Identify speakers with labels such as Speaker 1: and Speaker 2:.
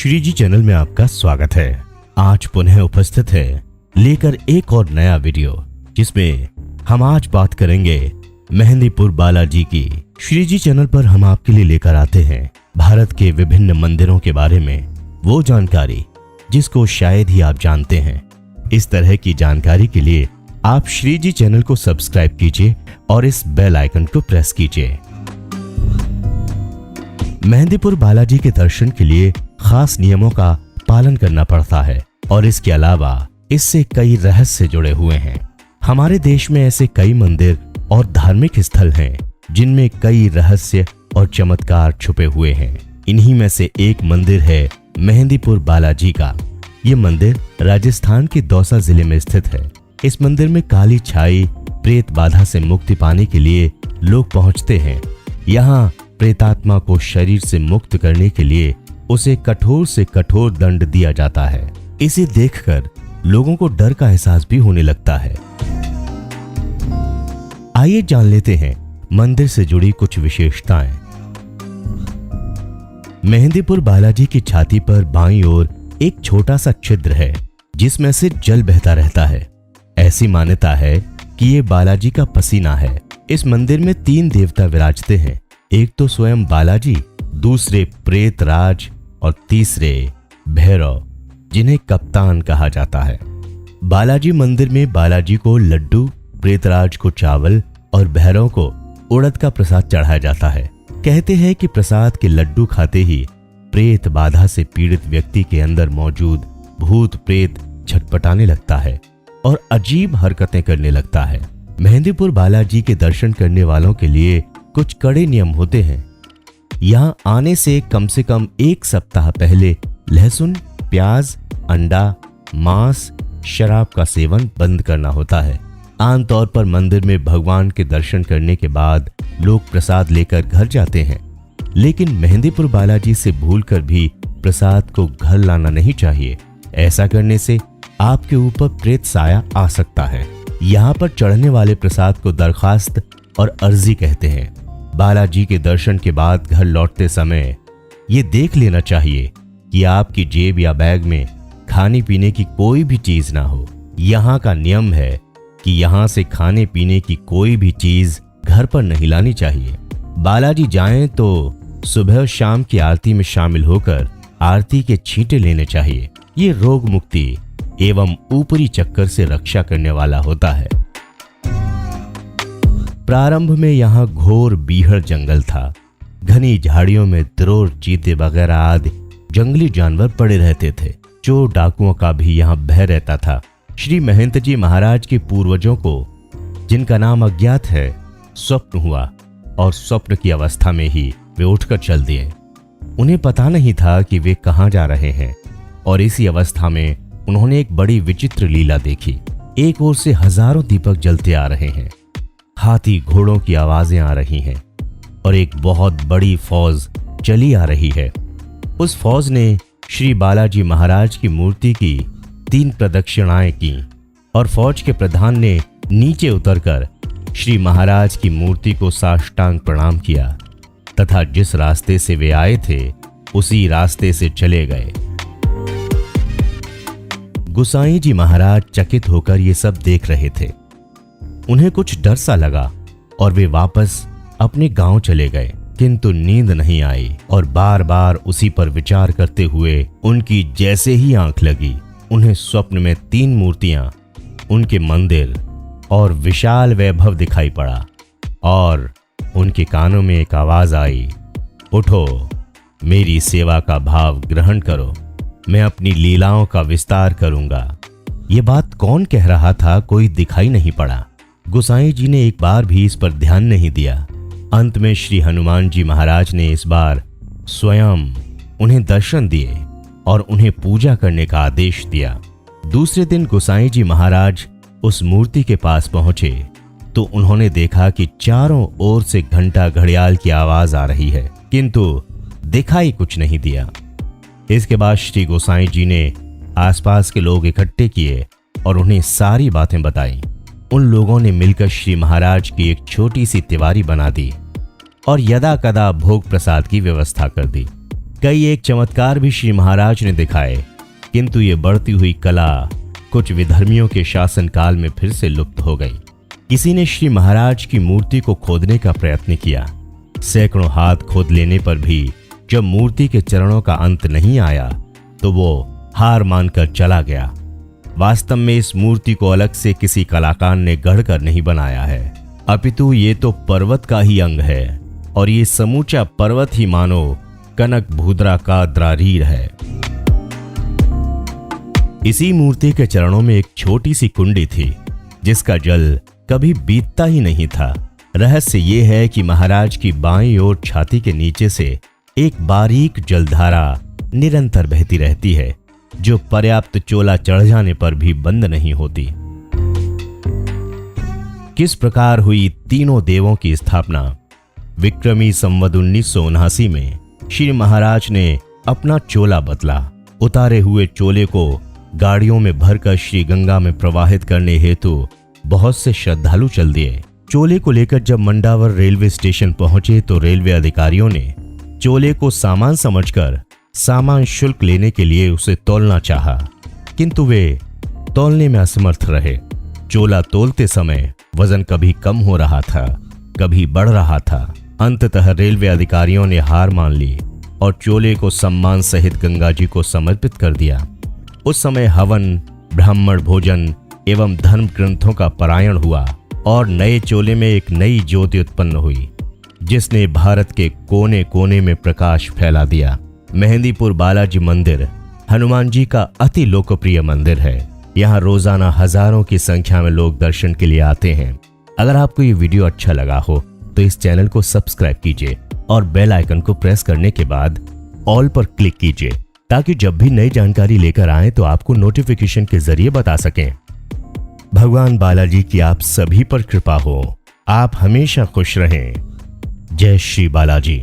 Speaker 1: श्री जी channel में आपका स्वागत है। आज पुनः उपस्थित है लेकर एक और नया वीडियो, जिसमें हम आज बात करेंगे मेहंदीपुर बालाजी की। श्री जी चैनल पर हम आपके लिए लेकर आते हैं भारत के विभिन्न मंदिरों के बारे में वो जानकारी जिसको शायद ही आप जानते हैं। इस तरह की जानकारी के लिए आप श्री जी चैनल को सब्सक्राइब कीजिए और इस बेल आइकन को प्रेस कीजिए। मेहंदीपुर बालाजी के दर्शन के लिए खास नियमों का पालन करना पड़ता है और इसके अलावा इससे कई रहस्य जुड़े हुए हैं। हमारे देश में ऐसे कई मंदिर और धार्मिक स्थल हैं जिनमें कई रहस्य और चमत्कार छुपे हुए हैं। इन्हीं में से एक मंदिर है मेहंदीपुर बालाजी का। ये मंदिर राजस्थान के दौसा जिले में स्थित है। इस मंदिर में काली छाई प्रेत बाधा से मुक्ति पाने के लिए लोग पहुंचते हैं। यहाँ प्रेतात्मा को शरीर से मुक्त करने के लिए उसे कठोर से कठोर दंड दिया जाता है। इसे देखकर लोगों को डर का एहसास भी होने लगता है। आइए जान लेते हैं मंदिर से जुड़ी कुछ विशेषताएं। मेहंदीपुर बालाजी की छाती पर बाईं ओर एक छोटा सा छिद्र है जिसमें से जल बहता रहता है। ऐसी मान्यता है कि ये बालाजी का पसीना है। इस मंदिर में 3 देवता विराजते हैं। एक तो स्वयं बालाजी, दूसरे प्रेत राज और तीसरे भैरव, जिन्हें कप्तान कहा जाता है। बालाजी मंदिर में बालाजी को लड्डू, प्रेतराज को चावल और भैरव को उड़द का प्रसाद चढ़ाया जाता है। कहते हैं कि प्रसाद के लड्डू खाते ही प्रेत बाधा से पीड़ित व्यक्ति के अंदर मौजूद भूत प्रेत छटपटाने लगता है और अजीब हरकतें करने लगता है। मेहंदीपुर बालाजी के दर्शन करने वालों के लिए कुछ कड़े नियम होते हैं। यहाँ आने से कम 1 सप्ताह पहले लहसुन, प्याज, अंडा, मांस, शराब का सेवन बंद करना होता है। आमतौर पर मंदिर में भगवान के दर्शन करने के बाद लोग प्रसाद लेकर घर जाते हैं, लेकिन मेहंदीपुर बालाजी से भूलकर भी प्रसाद को घर लाना नहीं चाहिए। ऐसा करने से आपके ऊपर प्रेत साया आ सकता है। यहाँ पर चढ़ने वाले प्रसाद को दरखास्त और अर्जी कहते हैं। बालाजी के दर्शन के बाद घर लौटते समय ये देख लेना चाहिए कि आपकी जेब या बैग में खाने पीने की कोई भी चीज ना हो। यहाँ का नियम है कि यहाँ से खाने पीने की कोई भी चीज घर पर नहीं लानी चाहिए। बालाजी जाएं तो सुबह और शाम की आरती में शामिल होकर आरती के छींटे लेने चाहिए। ये रोग मुक्ति एवं ऊपरी चक्कर से रक्षा करने वाला होता है। प्रारंभ में यहाँ घोर बीहड़ जंगल था। घनी झाड़ियों में द्रोर, चीते वगैरह आदि जंगली जानवर पड़े रहते थे। चोर डाकुओं का भी यहाँ भय रहता था। श्री महंत जी महाराज के पूर्वजों को, जिनका नाम अज्ञात है, स्वप्न हुआ और स्वप्न की अवस्था में ही वे उठकर चल दिए। उन्हें पता नहीं था कि वे कहाँ जा रहे हैं और इसी अवस्था में उन्होंने एक बड़ी विचित्र लीला देखी। एक ओर से हजारों दीपक जलते आ रहे हैं, हाथी घोड़ों की आवाजें आ रही हैं और एक बहुत बड़ी फौज चली आ रही है। उस फौज ने श्री बालाजी महाराज की मूर्ति की 3 प्रदक्षिणाएं की और फौज के प्रधान ने नीचे उतरकर श्री महाराज की मूर्ति को साष्टांग प्रणाम किया तथा जिस रास्ते से वे आए थे उसी रास्ते से चले गए। गुसाई जी महाराज चकित होकर ये सब देख रहे थे। उन्हें कुछ डर सा लगा और वे वापस अपने गांव चले गए, किंतु नींद नहीं आई और बार बार उसी पर विचार करते हुए उनकी जैसे ही आंख लगी, उन्हें स्वप्न में 3 मूर्तियां, उनके मंदिर और विशाल वैभव दिखाई पड़ा और उनके कानों में एक आवाज आई, उठो, मेरी सेवा का भाव ग्रहण करो, मैं अपनी लीलाओं का विस्तार करूंगा। ये बात कौन कह रहा था, कोई दिखाई नहीं पड़ा। गुसाई जी ने एक बार भी इस पर ध्यान नहीं दिया। अंत में श्री हनुमान जी महाराज ने इस बार स्वयं उन्हें दर्शन दिए और उन्हें पूजा करने का आदेश दिया। दूसरे दिन गुसाई जी महाराज उस मूर्ति के पास पहुंचे तो उन्होंने देखा कि चारों ओर से घंटा घड़ियाल की आवाज आ रही है, किंतु दिखाई कुछ नहीं दिया। इसके बाद श्री गोसाई जी ने आसपास के लोग इकट्ठे किए और उन्हें सारी बातें बताई। उन लोगों ने मिलकर श्री महाराज की एक छोटी सी तिवारी बना दी और यदा कदा भोग प्रसाद की व्यवस्था कर दी। कई एक चमत्कार भी श्री महाराज ने दिखाए, किंतु ये बढ़ती हुई कला कुछ विधर्मियों के शासन काल में फिर से लुप्त हो गई। किसी ने श्री महाराज की मूर्ति को खोदने का प्रयत्न किया। सैकड़ों हाथ खोद लेने पर भी जब मूर्ति के चरणों का अंत नहीं आया तो वो हार मानकर चला गया। वास्तव में इस मूर्ति को अलग से किसी कलाकार ने गढ़कर नहीं बनाया है, अपितु ये तो पर्वत का ही अंग है और ये समूचा पर्वत ही मानो कनक भूद्रा का द्रारीर है। इसी मूर्ति के चरणों में एक छोटी सी कुंडी थी जिसका जल कभी बीतता ही नहीं था। रहस्य ये है कि महाराज की बाईं ओर छाती के नीचे से एक बारीक जलधारा निरंतर बहती रहती है, जो पर्याप्त चोला चढ़ जाने पर भी बंद नहीं होती। किस प्रकार हुई तीनों देवों की स्थापना? विक्रमी संवत 1979 में श्री महाराज ने अपना चोला बदला। उतारे हुए चोले को गाड़ियों में भरकर श्री गंगा में प्रवाहित करने हेतु बहुत से श्रद्धालु चल दिए। चोले को लेकर जब मंडावर रेलवे स्टेशन पहुंचे तो रेलवे अधिकारियों ने चोले को सामान समझकर सामान शुल्क लेने के लिए उसे तौलना चाहा, किंतु वे तौलने में असमर्थ रहे। चोला तौलते समय वजन कभी कम हो रहा था, कभी बढ़ रहा था। अंततः रेलवे अधिकारियों ने हार मान ली और चोले को सम्मान सहित गंगा जी को समर्पित कर दिया। उस समय हवन, ब्राह्मण भोजन एवं धर्म ग्रंथों का पारायण हुआ और नए चोले में एक नई ज्योति उत्पन्न हुई, जिसने भारत के कोने कोने में प्रकाश फैला दिया। मेहंदीपुर बालाजी मंदिर हनुमान जी का अति लोकप्रिय मंदिर है। यहाँ रोजाना हजारों की संख्या में लोग दर्शन के लिए आते हैं। अगर आपको ये वीडियो अच्छा लगा हो तो इस चैनल को सब्सक्राइब कीजिए और बेल आइकन को प्रेस करने के बाद ऑल पर क्लिक कीजिए, ताकि जब भी नई जानकारी लेकर आए तो आपको नोटिफिकेशन के जरिए बता सकें। भगवान बालाजी की आप सभी पर कृपा हो। आप हमेशा खुश रहें। जय श्री बालाजी।